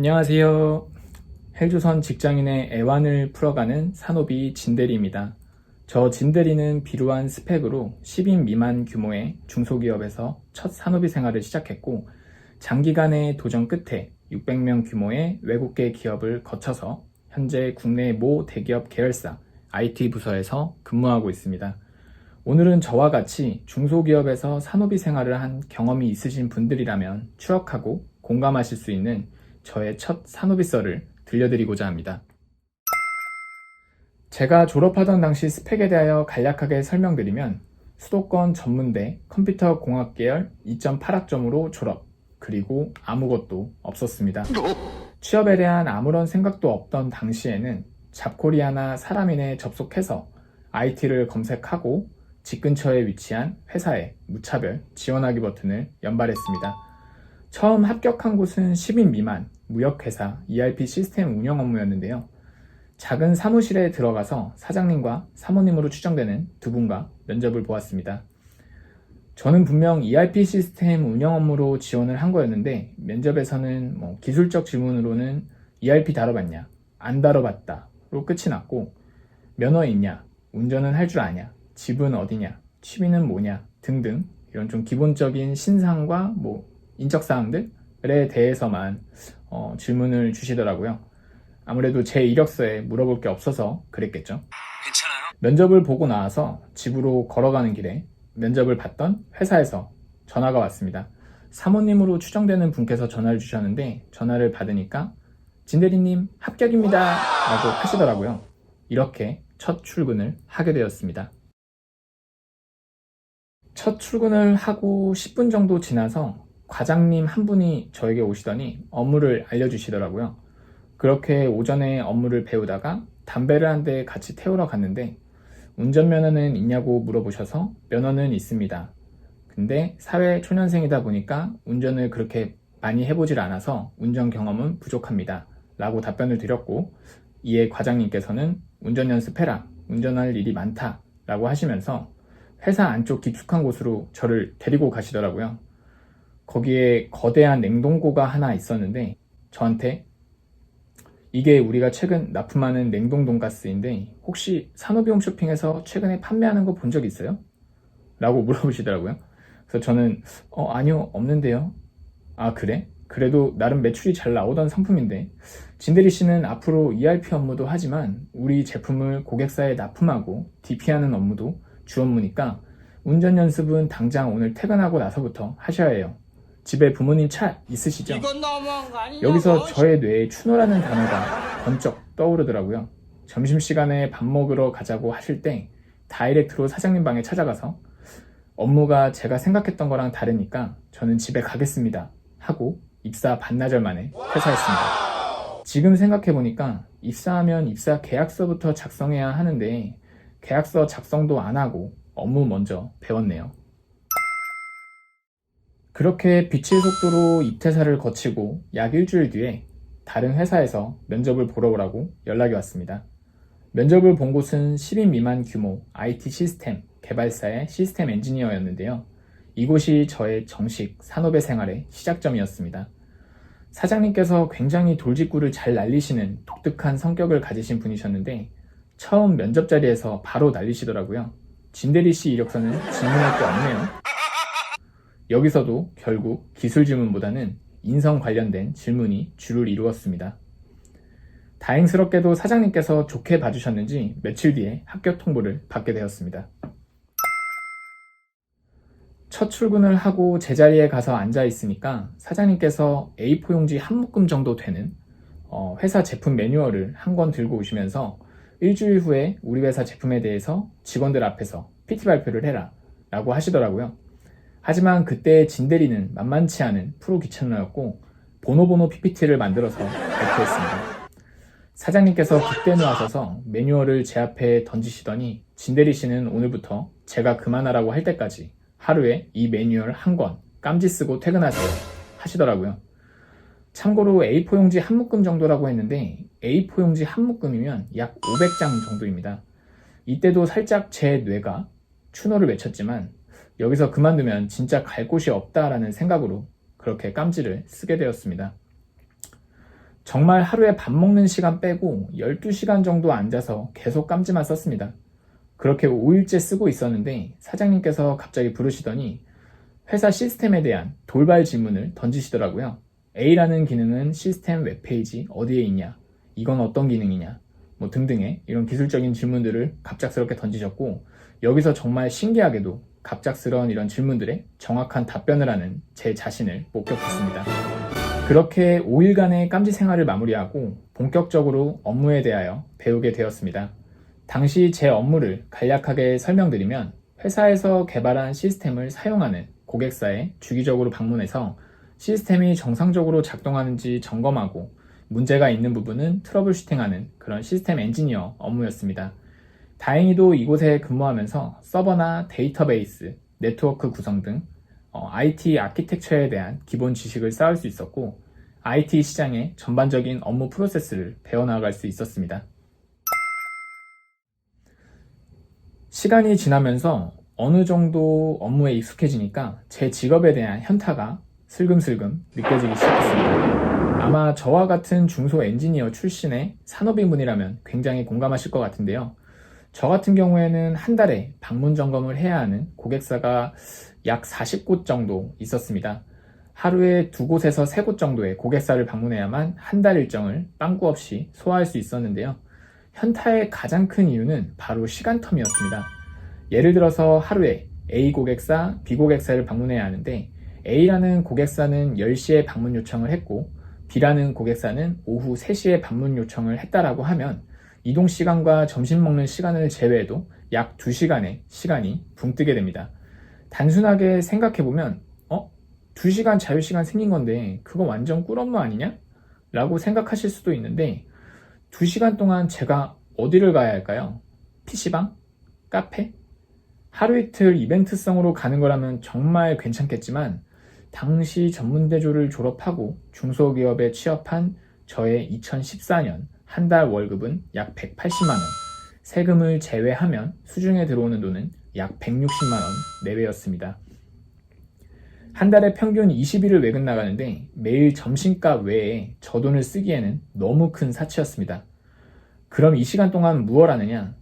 안녕하세요. 헬조선 직장인의 애환을 풀어가는 산호비 진대리입니다. 저 진대리는 비루한 스펙으로 10인 미만 규모의 중소기업에서 첫 산호비 생활을 시작했고, 장기간의 도전 끝에 600명 규모의 외국계 기업을 거쳐서 현재 국내 모 대기업 계열사 IT 부서에서 근무하고 있습니다. 오늘은 저와 같이 중소기업에서 산호비 생활을 한 경험이 있으신 분들이라면 추억하고 공감하실 수 있는 저의 첫 산호비 썰을 들려드리고자 합니다. 제가 졸업하던 당시 스펙에 대하여 간략하게 설명드리면, 수도권 전문대 컴퓨터공학 계열 2.8학점으로 졸업, 그리고 아무것도 없었습니다. 취업에 대한 아무런 생각도 없던 당시에는 잡코리아나 사람인에 접속해서 IT를 검색하고 집 근처에 위치한 회사에 무차별 지원하기 버튼을 연발했습니다. 처음 합격한 곳은 10인 미만 무역회사 ERP 시스템 운영 업무였는데요. 작은 사무실에 들어가서 사장님과 사모님으로 추정되는 두 분과 면접을 보았습니다. 저는 분명 ERP 시스템 운영 업무로 지원을 한 거였는데, 면접에서는 기술적 질문으로는 ERP 다뤄봤냐, 안 다뤄봤다로 끝이 났고, 면허 있냐, 운전은 할 줄 아냐, 집은 어디냐, 취미는 뭐냐 등등 이런 좀 기본적인 신상과 인적사항들에 대해서만 질문을 주시더라고요. 아무래도 제 이력서에 물어볼 게 없어서 그랬겠죠. 괜찮아요? 면접을 보고 나와서 집으로 걸어가는 길에 면접을 봤던 회사에서 전화가 왔습니다. 사모님으로 추정되는 분께서 전화를 주셨는데, 전화를 받으니까 진대리님 합격입니다 라고 하시더라고요. 이렇게 첫 출근을 하게 되었습니다. 첫 출근을 하고 10분 정도 지나서 과장님 한 분이 저에게 오시더니 업무를 알려주시더라고요. 그렇게 오전에 업무를 배우다가 담배를 한 대 같이 태우러 갔는데, 운전면허는 있냐고 물어보셔서 면허는 있습니다. 근데 사회 초년생이다 보니까 운전을 그렇게 많이 해보질 않아서 운전 경험은 부족합니다 라고 답변을 드렸고, 이에 과장님께서는 운전 연습해라, 운전할 일이 많다 라고 하시면서 회사 안쪽 깊숙한 곳으로 저를 데리고 가시더라고요. 거기에 거대한 냉동고가 하나 있었는데, 저한테 이게 우리가 최근 납품하는 냉동 돈가스인데 혹시 산호비 홈쇼핑에서 최근에 판매하는 거 본 적 있어요? 라고 물어보시더라고요. 그래서 저는 아니요, 없는데요. 아, 그래? 그래도 나름 매출이 잘 나오던 상품인데, 진대리 씨는 앞으로 ERP 업무도 하지만 우리 제품을 고객사에 납품하고 DP하는 업무도 주 업무니까 운전 연습은 당장 오늘 퇴근하고 나서부터 하셔야 해요. 집에 부모님 차 있으시죠? 이건 너무한 거 아니냐고. 여기서 저의 뇌에 추노라는 단어가 번쩍 떠오르더라고요. 점심시간에 밥 먹으러 가자고 하실 때 다이렉트로 사장님 방에 찾아가서 업무가 제가 생각했던 거랑 다르니까 저는 집에 가겠습니다 하고 입사 반나절 만에 퇴사했습니다. 지금 생각해보니까 입사하면 입사 계약서부터 작성해야 하는데 계약서 작성도 안 하고 업무 먼저 배웠네요. 그렇게 빛의 속도로 입퇴사를 거치고 약 일주일 뒤에 다른 회사에서 면접을 보러 오라고 연락이 왔습니다. 면접을 본 곳은 10인 미만 규모 IT 시스템 개발사의 시스템 엔지니어였는데요. 이곳이 저의 정식 산업의 생활의 시작점이었습니다. 사장님께서 굉장히 돌직구를 잘 날리시는 독특한 성격을 가지신 분이셨는데, 처음 면접 자리에서 바로 날리시더라고요. 진대리 씨 이력서는 질문할 게 없네요. 여기서도 결국 기술 질문보다는 인성 관련된 질문이 주를 이루었습니다. 다행스럽게도 사장님께서 좋게 봐주셨는지 며칠 뒤에 합격 통보를 받게 되었습니다. 첫 출근을 하고 제자리에 가서 앉아 있으니까 사장님께서 A4 용지 한 묶음 정도 되는 회사 제품 매뉴얼을 한 권 들고 오시면서 일주일 후에 우리 회사 제품에 대해서 직원들 앞에서 PT 발표를 해라 라고 하시더라고요. 하지만 그때 진대리는 만만치 않은 프로 귀찮러였고 보노보노 PPT를 만들어서 발표했습니다. 사장님께서 극대노하셔서 매뉴얼을 제 앞에 던지시더니, 진대리 씨는 오늘부터 제가 그만하라고 할 때까지 하루에 이 매뉴얼 한 권 깜지 쓰고 퇴근하세요 하시더라고요. 참고로 A4 용지 한 묶음 정도라고 했는데 A4 용지 한 묶음이면 약 500장 정도입니다. 이때도 살짝 제 뇌가 추노를 외쳤지만 여기서 그만두면 진짜 갈 곳이 없다라는 생각으로 그렇게 깜지를 쓰게 되었습니다. 정말 하루에 밥 먹는 시간 빼고 12시간 정도 앉아서 계속 깜지만 썼습니다. 그렇게 5일째 쓰고 있었는데 사장님께서 갑자기 부르시더니 회사 시스템에 대한 돌발 질문을 던지시더라고요. A라는 기능은 시스템 웹페이지 어디에 있냐? 이건 어떤 기능이냐? 뭐 등등의 이런 기술적인 질문들을 갑작스럽게 던지셨고, 여기서 정말 신기하게도 갑작스러운 이런 질문들에 정확한 답변을 하는 제 자신을 목격했습니다. 그렇게 5일간의 깜지 생활을 마무리하고 본격적으로 업무에 대하여 배우게 되었습니다. 당시 제 업무를 간략하게 설명드리면, 회사에서 개발한 시스템을 사용하는 고객사에 주기적으로 방문해서 시스템이 정상적으로 작동하는지 점검하고 문제가 있는 부분은 트러블 슈팅하는 그런 시스템 엔지니어 업무였습니다. 다행히도 이곳에 근무하면서 서버나 데이터베이스, 네트워크 구성 등 IT 아키텍처에 대한 기본 지식을 쌓을 수 있었고, IT 시장의 전반적인 업무 프로세스를 배워나갈 수 있었습니다. 시간이 지나면서 어느 정도 업무에 익숙해지니까 제 직업에 대한 현타가 슬금슬금 느껴지기 시작했습니다. 아마 저와 같은 중소 엔지니어 출신의 산업인분이라면 굉장히 공감하실 것 같은데요. 저 같은 경우에는 한 달에 방문 점검을 해야 하는 고객사가 약 40곳 정도 있었습니다. 하루에 2곳에서 3곳 정도의 고객사를 방문해야만 한 달 일정을 빵꾸 없이 소화할 수 있었는데요. 현타의 가장 큰 이유는 바로 시간텀이었습니다. 예를 들어서 하루에 A 고객사, B 고객사를 방문해야 하는데, A라는 고객사는 10시에 방문 요청을 했고 B라는 고객사는 오후 3시에 방문 요청을 했다라고 하면 이동 시간과 점심 먹는 시간을 제외해도 약 2시간의 시간이 붕 뜨게 됩니다. 단순하게 생각해보면 2시간 자유시간 생긴 건데 그거 완전 꿀업무 아니냐? 라고 생각하실 수도 있는데, 2시간 동안 제가 어디를 가야 할까요? PC방? 카페? 하루 이틀 이벤트성으로 가는 거라면 정말 괜찮겠지만, 당시 전문대조를 졸업하고 중소기업에 취업한 저의 2014년 한 달 월급은 약 180만원, 세금을 제외하면 수중에 들어오는 돈은 약 160만원 내외였습니다. 한 달에 평균 20일을 외근 나가는데 매일 점심값 외에 저 돈을 쓰기에는 너무 큰 사치였습니다. 그럼 이 시간 동안 무얼 하느냐?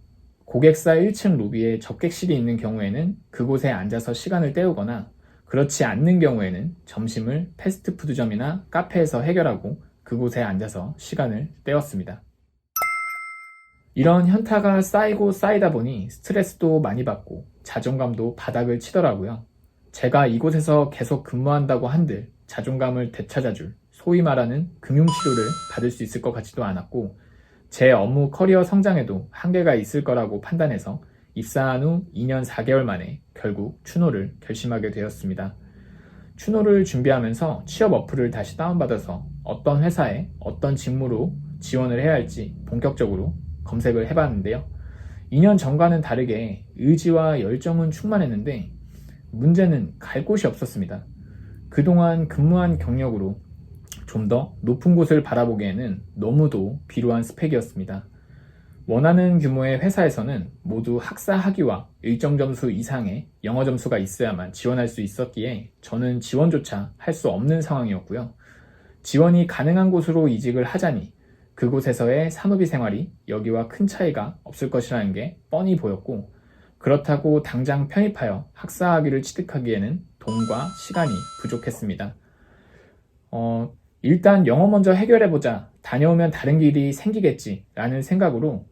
고객사 1층 로비에 접객실이 있는 경우에는 그곳에 앉아서 시간을 때우거나, 그렇지 않는 경우에는 점심을 패스트푸드점이나 카페에서 해결하고 그곳에 앉아서 시간을 때웠습니다. 이런 현타가 쌓이고 쌓이다 보니 스트레스도 많이 받고 자존감도 바닥을 치더라고요. 제가 이곳에서 계속 근무한다고 한들 자존감을 되찾아줄 소위 말하는 금융치료를 받을 수 있을 것 같지도 않았고, 제 업무 커리어 성장에도 한계가 있을 거라고 판단해서 입사한 후 2년 4개월 만에 결국 추노를 결심하게 되었습니다. 추노를 준비하면서 취업 어플을 다시 다운받아서 어떤 회사에 어떤 직무로 지원을 해야 할지 본격적으로 검색을 해봤는데요. 2년 전과는 다르게 의지와 열정은 충만했는데 문제는 갈 곳이 없었습니다. 그동안 근무한 경력으로 좀 더 높은 곳을 바라보기에는 너무도 비루한 스펙이었습니다. 원하는 규모의 회사에서는 모두 학사 학위와 일정 점수 이상의 영어 점수가 있어야만 지원할 수 있었기에 저는 지원조차 할 수 없는 상황이었고요. 지원이 가능한 곳으로 이직을 하자니 그곳에서의 산후비 생활이 여기와 큰 차이가 없을 것이라는 게 뻔히 보였고, 그렇다고 당장 편입하여 학사 학위를 취득하기에는 돈과 시간이 부족했습니다. 일단 영어 먼저 해결해보자, 다녀오면 다른 길이 생기겠지 라는 생각으로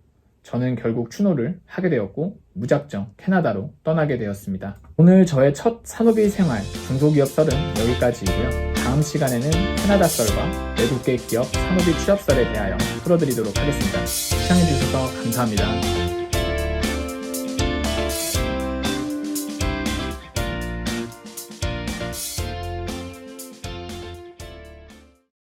저는 결국 추노를 하게 되었고 무작정 캐나다로 떠나게 되었습니다. 오늘 저의 첫 산후비 생활 중소기업 썰은 여기까지이고요. 다음 시간에는 캐나다 썰과 외국계 기업 산후비 취업 썰에 대하여 풀어드리도록 하겠습니다. 시청해주셔서 감사합니다.